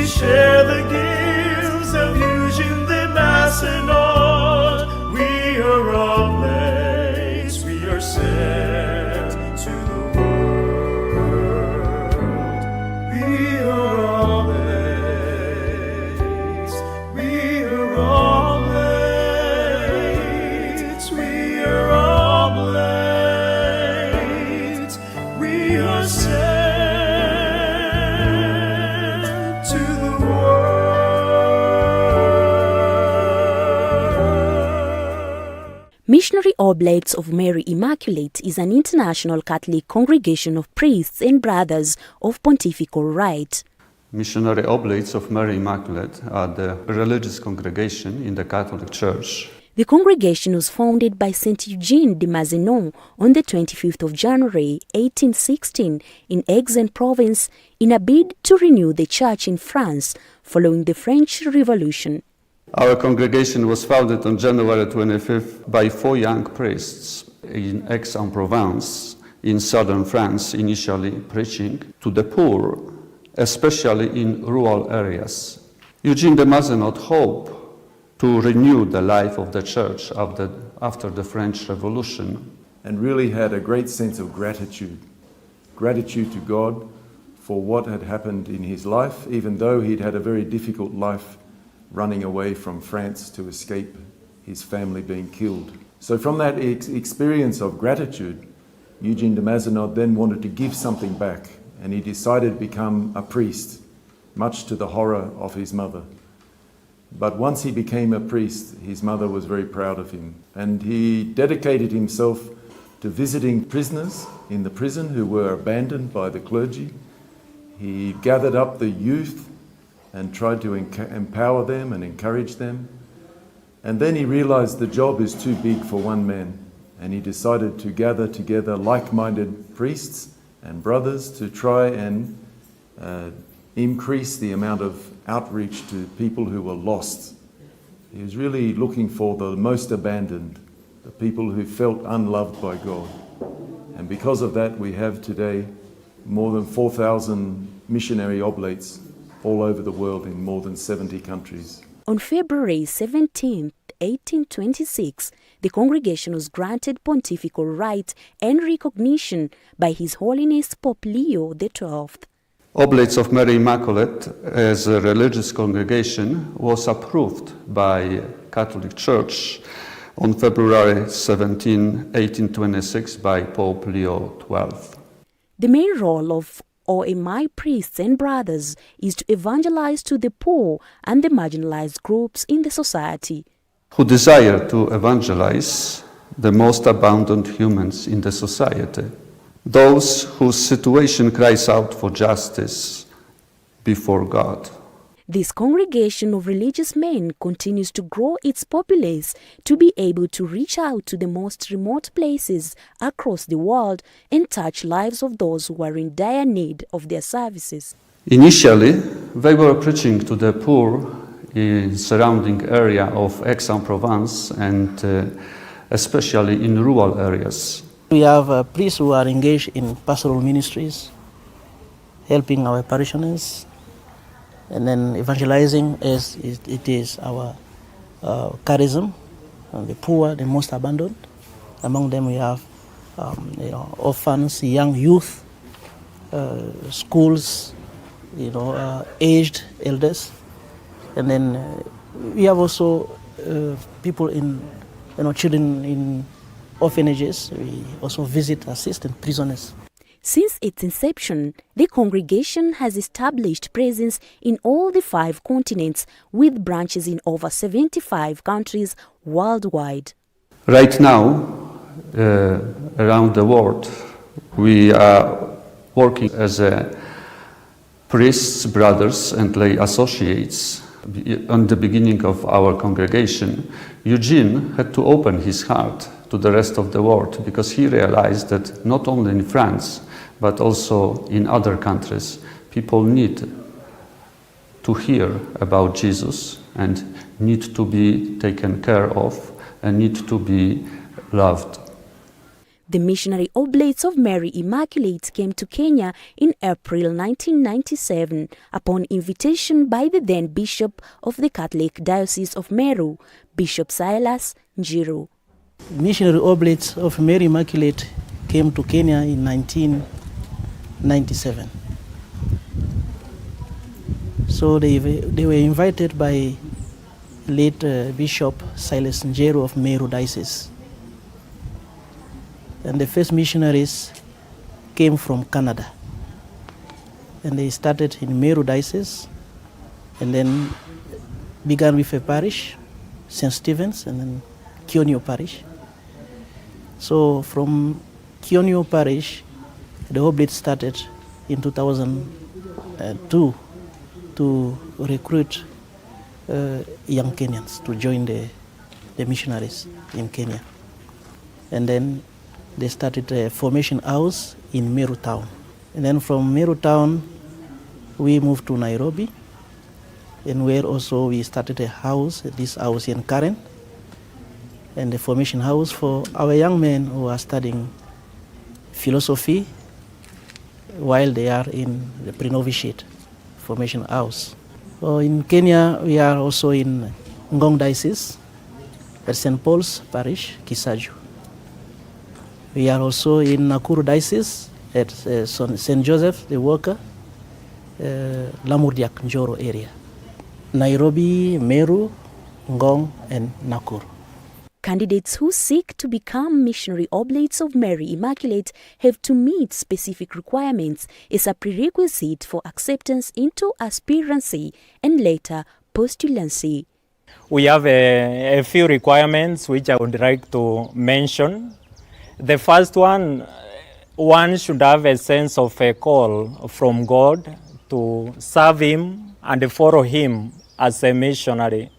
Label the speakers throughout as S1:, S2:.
S1: We share the gifts of Eugene de Mazenod. We are oblates, we are sent to the world. We are oblates, we are oblates, we are oblates, we are sent.
S2: Missionary Oblates of Mary Immaculate is an international Catholic congregation of priests and brothers of pontifical right.
S3: Missionary Oblates of Mary Immaculate are the religious congregation in the Catholic Church.
S2: The congregation was founded by Saint Eugene de Mazenod on the 25th of January 1816 in Aix province in a bid to renew the church in France following the French Revolution.
S3: Our congregation was founded on January 25th by 4 young priests in Aix-en-Provence in southern France, initially preaching to the poor, especially in rural areas. Eugene de Mazenod hoped to renew the life of the church after the French Revolution.
S4: And really had a great sense of gratitude to God for what had happened in his life, even though he'd had a very difficult life running away from France to escape his family being killed. So from that experience of gratitude, Eugene de Mazenod then wanted to give something back, and he decided to become a priest, much to the horror of his mother. But once he became a priest, his mother was very proud of him, and he dedicated himself to visiting prisoners in the prison who were abandoned by the clergy. He gathered up the youth and tried to empower them and encourage them. And then he realized the job is too big for one man, and he decided to gather together like-minded priests and brothers to try and increase the amount of outreach to people who were lost. He was really looking for the most abandoned, the people who felt unloved by God. And because of that, we have today more than 4,000 missionary oblates all over the world in more than 70 countries.
S2: On February 17, 1826, the congregation was granted pontifical right and recognition by His Holiness Pope Leo XII.
S3: Oblates of Mary Immaculate as a religious congregation was approved by Catholic Church on February 17, 1826 by Pope Leo XII.
S2: The main role of OMI priests and brothers is to evangelize to the poor and the marginalized groups in the society,
S3: who desire to evangelize the most abandoned humans in the society, those whose situation cries out for justice before God.
S2: This congregation of religious men continues to grow its populace to be able to reach out to the most remote places across the world and touch lives of those who are in dire need of their services.
S3: Initially, they were preaching to the poor in surrounding area of Aix-en-Provence and especially in rural areas.
S5: We have priests who are engaged in pastoral ministries, helping our parishioners, and then evangelizing as it is our charism, the poor, the most abandoned. Among them we have orphans, young youth, schools, aged elders, and then we have also people in, children in orphanages. We also visit, assist, and prisoners.
S2: Since its inception, the congregation has established presence in all the 5 continents with branches in over 75 countries worldwide.
S3: Right now, around the world, we are working as priests, brothers, and lay associates. On the beginning of our congregation, Eugene had to open his heart to the rest of the world because he realized that not only in France, but also in other countries, people need to hear about Jesus and need to be taken care of and need to be loved.
S2: The Missionary Oblates of Mary Immaculate came to Kenya in April 1997 upon invitation by the then Bishop of the Catholic Diocese of Meru, Bishop Silas Njiru.
S5: Missionary Oblates of Mary Immaculate came to Kenya in 1997. So they were invited by late Bishop Silas Njiru of Meru Diocese. And the first missionaries came from Canada. And they started in Meru Diocese and then began with a parish, St. Stephen's, and then Kionio Parish. So from Kionio Parish, the Oblates started in 2002 to recruit young Kenyans to join the missionaries in Kenya. And then they started a formation house in Meru Town. And then from Meru Town, we moved to Nairobi, and where also we started a house, this house in Karen, and the formation house for our young men who are studying philosophy while they are in the pre-novitiate formation house. So in Kenya, we are also in Ngong Diocese at St. Paul's Parish, Kisaju. We are also in Nakuru Diocese at St. Joseph the Worker, Lamurdiak, Njoro area. Nairobi, Meru, Ngong, and Nakuru.
S2: Candidates who seek to become Missionary Oblates of Mary Immaculate have to meet specific requirements as a prerequisite for acceptance into aspirancy and later postulancy.
S6: We have a few requirements which I would like to mention. The first one should have a sense of a call from God to serve Him and follow Him as a missionary.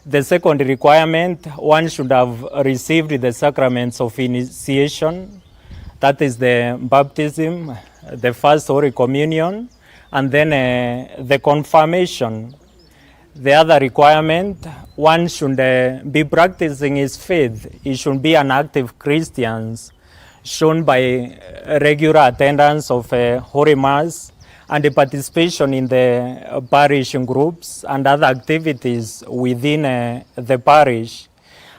S6: The second requirement, one should have received the sacraments of initiation, that is the baptism, the first Holy Communion, and then the confirmation. The other requirement, one should be practicing his faith. He should be an active Christian, shown by regular attendance of Holy Mass and the participation in the parish groups and other activities within the parish.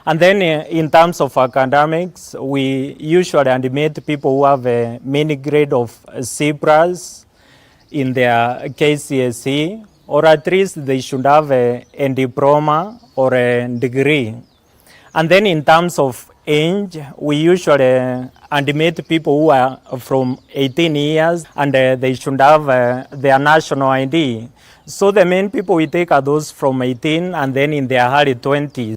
S6: And then in terms of academics, we usually admit people who have a mini grade of C+ in their KCSE, or at least they should have a diploma or a degree. And then in terms of age, we usually admit people who are from 18 years and they should have their national ID. So the main people we take are those from 18 and then in their early 20s.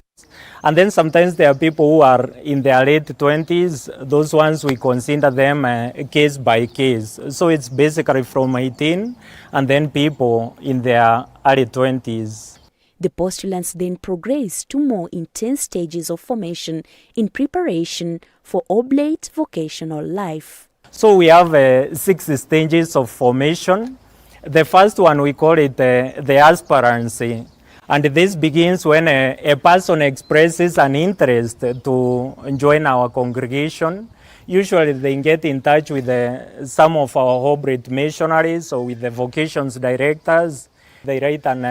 S6: And then sometimes there are people who are in their late 20s. Those ones we consider them case by case. So it's basically from 18 and then people in their early 20s.
S2: The postulants then progress to more intense stages of formation in preparation for oblate vocational life.
S6: So we have 6 stages of formation. The first one we call it the aspirancy. And this begins when a person expresses an interest to join our congregation. Usually they get in touch with some of our oblate missionaries or with the vocations directors. They write an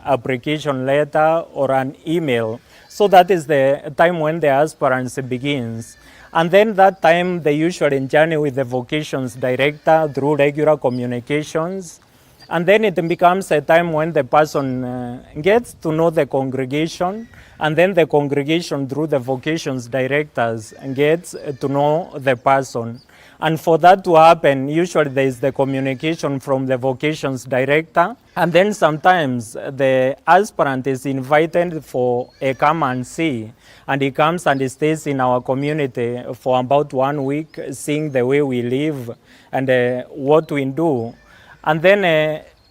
S6: application letter or an email. So that is the time when the aspirancy begins. And then that time they usually journey with the vocations director through regular communications. And then it becomes a time when the person gets to know the congregation, and then the congregation through the vocations directors gets to know the person. And for that to happen, usually there is the communication from the vocations director, and then sometimes the aspirant is invited for a come and see, and he comes and he stays in our community for about 1 week, seeing the way we live and what we do. And then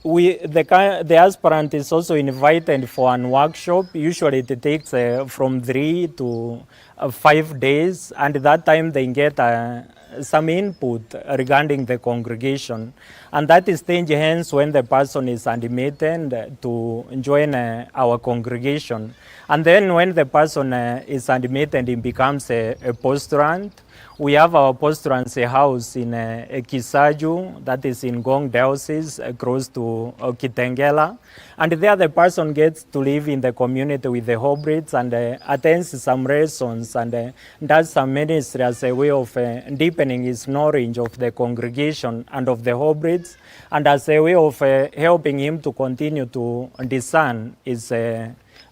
S6: the aspirant is also invited for a workshop. Usually it takes from 3 to 5 days, and at that time they get some input regarding the congregation. And that stage ends when the person is admitted to join our congregation. And then when the person is admitted, it becomes a postulant. We have our postulancy house in Kisaju, that is in Gong Diocese, close to Kitengela. And there the person gets to live in the community with the Hobrids and attends some lessons and does some ministry as a way of deepening his knowledge of the congregation and of the Hobrids, and as a way of helping him to continue to discern his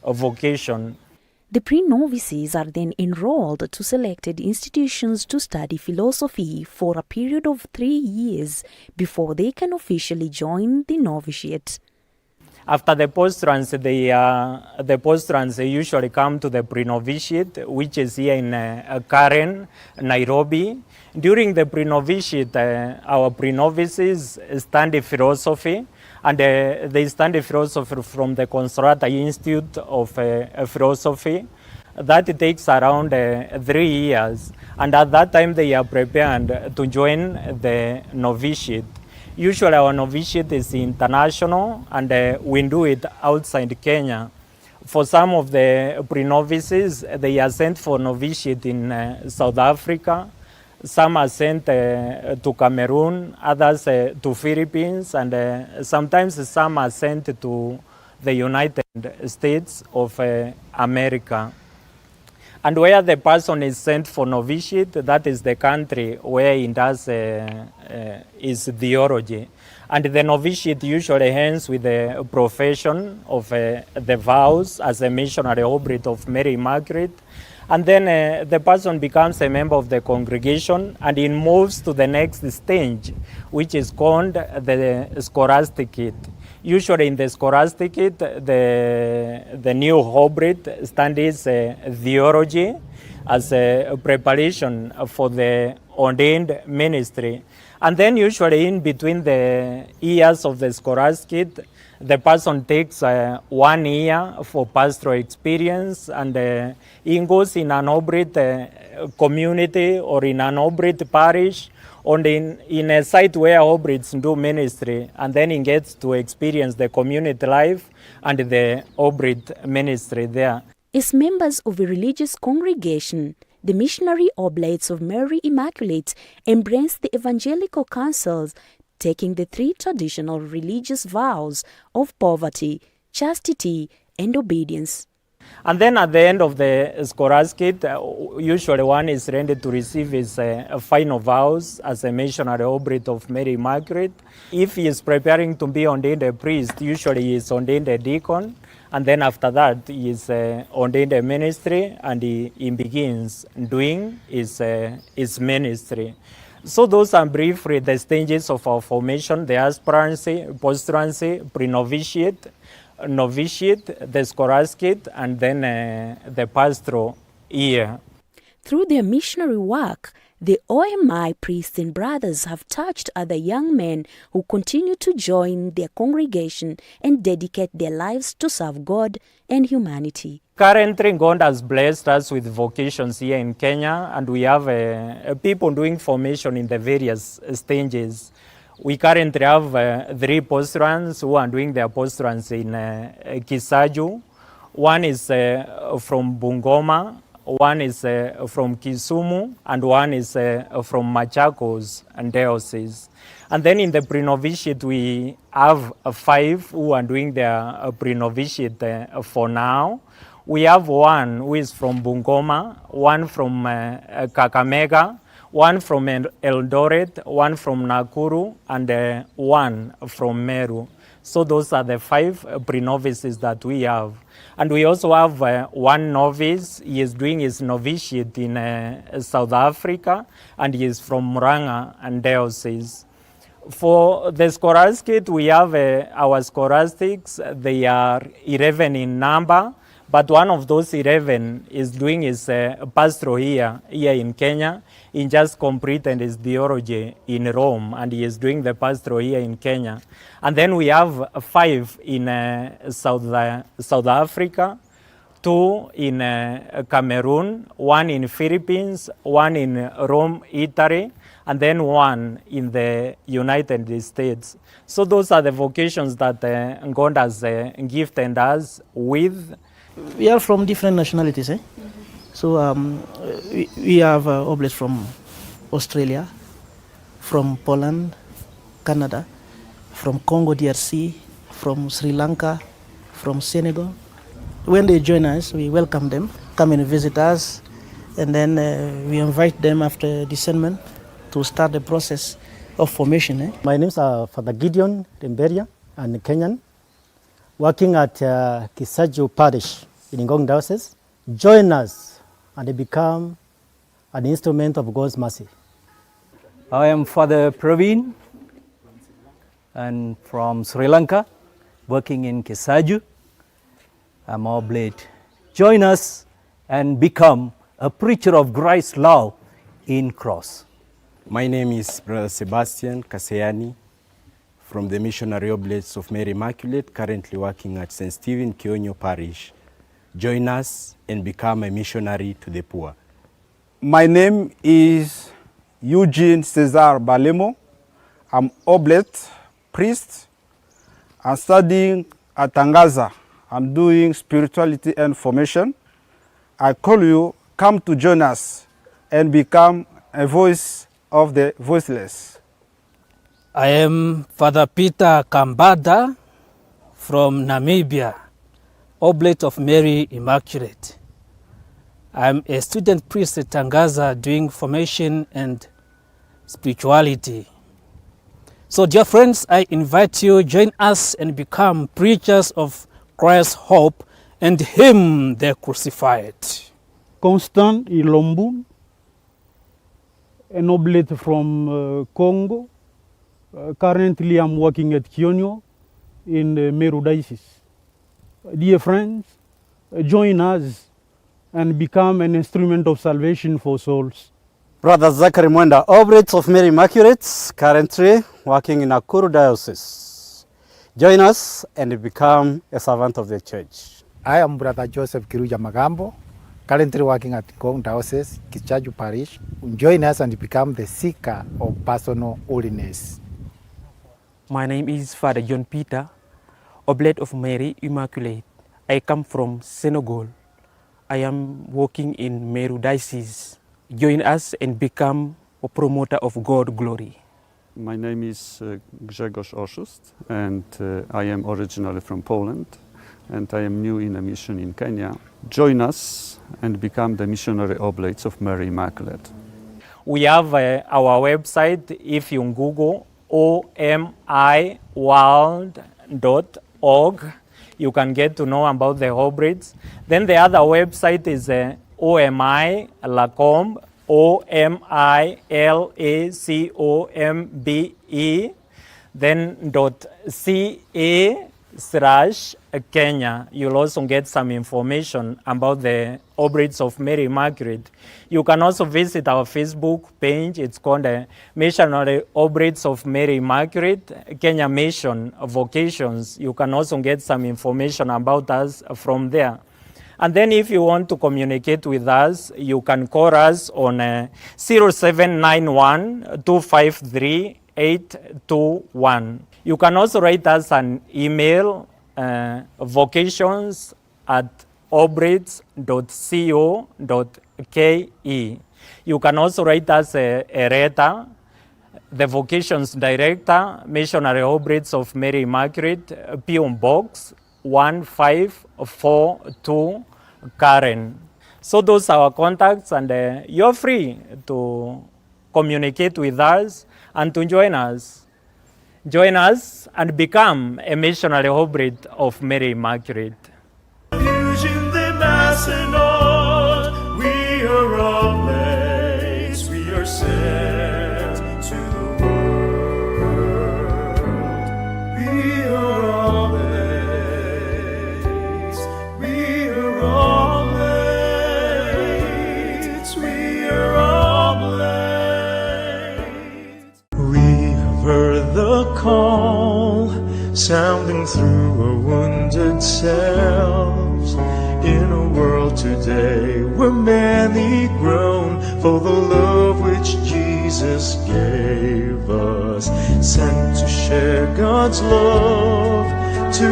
S6: vocation.
S2: The pre-novices are then enrolled to selected institutions to study philosophy for a period of 3 years before they can officially join the novitiate.
S6: After the postrants, the postrants usually come to the pre-novitiate, which is here in Karen, Nairobi. During the pre-novitiate, our pre-novices study philosophy, and they study philosophy from the Consolata Institute of Philosophy. That takes around 3 years, and at that time they are prepared to join the novitiate. Usually our novitiate is international, and we do it outside Kenya. For some of the pre-novices, they are sent for novitiate in South Africa. Some are sent to Cameroon, others to Philippines, and sometimes some are sent to the United States of America. And where the person is sent for novitiate, that is the country where he does his theology. And the novitiate usually ends with the profession of the vows as a missionary oblate of Mary Immaculate. And then the person becomes a member of the congregation, and he moves to the next stage, which is called the scholasticate. Usually in the scholasticate, the new oblate studies theology as a preparation for the ordained ministry. And then usually in between the years of the scholasticate, the person takes 1 year for pastoral experience, and he goes in an oblate community or in an oblate parish or in a site where oblates do ministry, and then he gets to experience the community life and the oblate ministry there.
S2: As members of a religious congregation, the Missionary Oblates of Mary Immaculate embrace the evangelical counsels, taking the 3 traditional religious vows of poverty, chastity, and obedience.
S6: And then at the end of the scholasticate, usually one is ready to receive his final vows as a missionary oblate of Mary Immaculate. If he is preparing to be ordained a priest, usually he is ordained a deacon, and then after that he is ordained a ministry, and he begins doing his ministry. So those are briefly the stages of our formation: the aspirancy, postulancy, pre-novitiate, novitiate, the scholasticate, and then the pastoral year.
S2: Through their missionary work, the OMI priests and brothers have touched other young men who continue to join their congregation and dedicate their lives to serve God and humanity.
S6: Currently, God has blessed us with vocations here in Kenya, and we have people doing formation in the various stages. We currently have 3 postulants who are doing their postulants in Kisaju. One is from Bungoma, one is from Kisumu, and one is from Machakos and Diocese. And then in the pre-novitiate, we have 5 who are doing their pre-novitiate for now. We have one who is from Bungoma, one from Kakamega, one from Eldoret, one from Nakuru, and one from Meru. So those are the 5 pre-novices that we have. And we also have one novice. He is doing his novitiate in South Africa, and he is from Muranga and Diocese. For the scholasticate, we have our scholastics. They are 11 in number, but one of those 11 is doing his pastoral here in Kenya. He just completed his theology in Rome, and he is doing the pastoral here in Kenya. And then we have 5 in South Africa, 2 in Cameroon, 1 in Philippines, 1 in Rome, Italy, and then one in the United States. So those are the vocations that God has gifted us with.
S5: We are from different nationalities. So we have oblates from Australia, from Poland, Canada, from Congo DRC, from Sri Lanka, from Senegal. When they join us, we welcome them, come and visit us, and then we invite them after discernment to start the process of formation.
S7: My name is Father Gideon Remberia, I'm Kenyan, working at Kisaju Parish in Ngong Diocese. Join us and become an instrument of God's mercy.
S8: I am Father Praveen and from Sri Lanka, working in Kisaju. I'm oblate. Join us and become a preacher of Christ's love in cross.
S9: My name is Brother Sebastian Kaseyani from the Missionary Oblates of Mary Immaculate, currently working at St. Stephen Kionyo Parish. Join us and become a missionary to the poor.
S10: My name is Eugene Cesar Balemo. I'm oblate priest. I'm studying at Tangaza. I'm doing spirituality and formation. I call you, come to join us and become a voice of the voiceless.
S11: I am Father Peter Kambada from Namibia, Oblate of Mary Immaculate. I'm a student priest at Tangaza doing formation and spirituality. So dear friends, I invite you, join us and become preachers of Christ's hope and Him the crucified.
S12: Constant Ilombu, an oblate from Congo. Currently I'm working at Kionyo in Meru Diocese. Dear friends, join us and become an instrument of salvation for souls.
S7: Brother Zachary Mwenda, Oblates of Mary Immaculate, currently working in Nakuru Diocese. Join us and become a servant of the church.
S13: I am Brother Joseph Kiruja Magambo, currently working at Ngong Diocese, Kichaju Parish. Join us and become the seeker of personal holiness.
S14: My name is Father John Peter, Oblate of Mary Immaculate. I come from Senegal. I am working in Meru Diocese. Join us and become a promoter of God glory.
S3: My name is Grzegorz Oszust, and I am originally from Poland, and I am new in a mission in Kenya. Join us and become the Missionary Oblates of Mary Immaculate.
S6: We have our website. If you Google omiworld.org, you can get to know about the Oblates. Then the other website is OMI Lacombe, OMILACOMBE, then .ca/Kenya. You'll also get some information about the Oblates of Mary Immaculate. You can also visit our Facebook page. It's called Missionary Oblates of Mary Immaculate, Kenya Mission Vocations. You can also get some information about us from there. And then if you want to communicate with us, you can call us on 0791-253-821. You can also write us an email, vocations@oblates.co.ke. You can also write us a letter, the Vocations Director, Missionary Oblates of Mary Immaculate, P.O. Box 1542, Karen. So those are our contacts, and you're free to communicate with us and to join us. Join us and become a missionary oblate of Mary Immaculate.
S1: Fusion the mass and all, we are oblates, we are sent to the world. We are oblates, we are oblates, we are oblates. We have heard the call sounding through our wounded selves in a world today where many groan for the love which Jesus gave. was sent to share God's love, to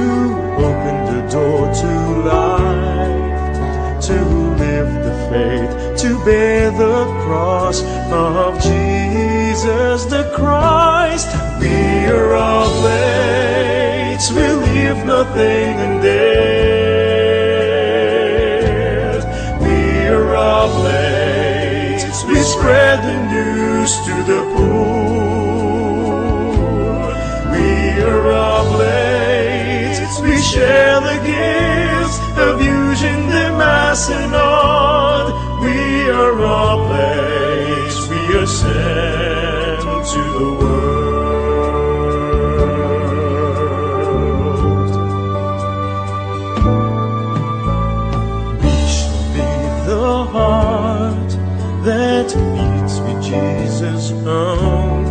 S1: open the door to life, to live the faith, to bear the cross of Jesus the Christ. We are oblates, we leave nothing undared. We are oblates, we spread the news to the poor. We are oblates, we share the gifts of Eugene de Massillon. We are oblates, we are sent to the world. We shall be the heart that beats with Jesus' own,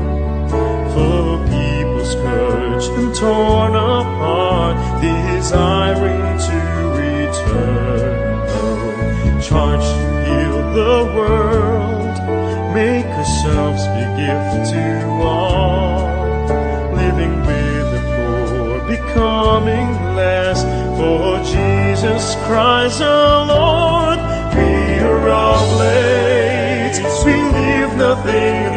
S1: for people scourged and torn apart, desiring to return home. Charged to heal the world, make ourselves be gift to all, living with the poor, becoming less for Jesus Christ our Lord. We are oblates, we leave nothing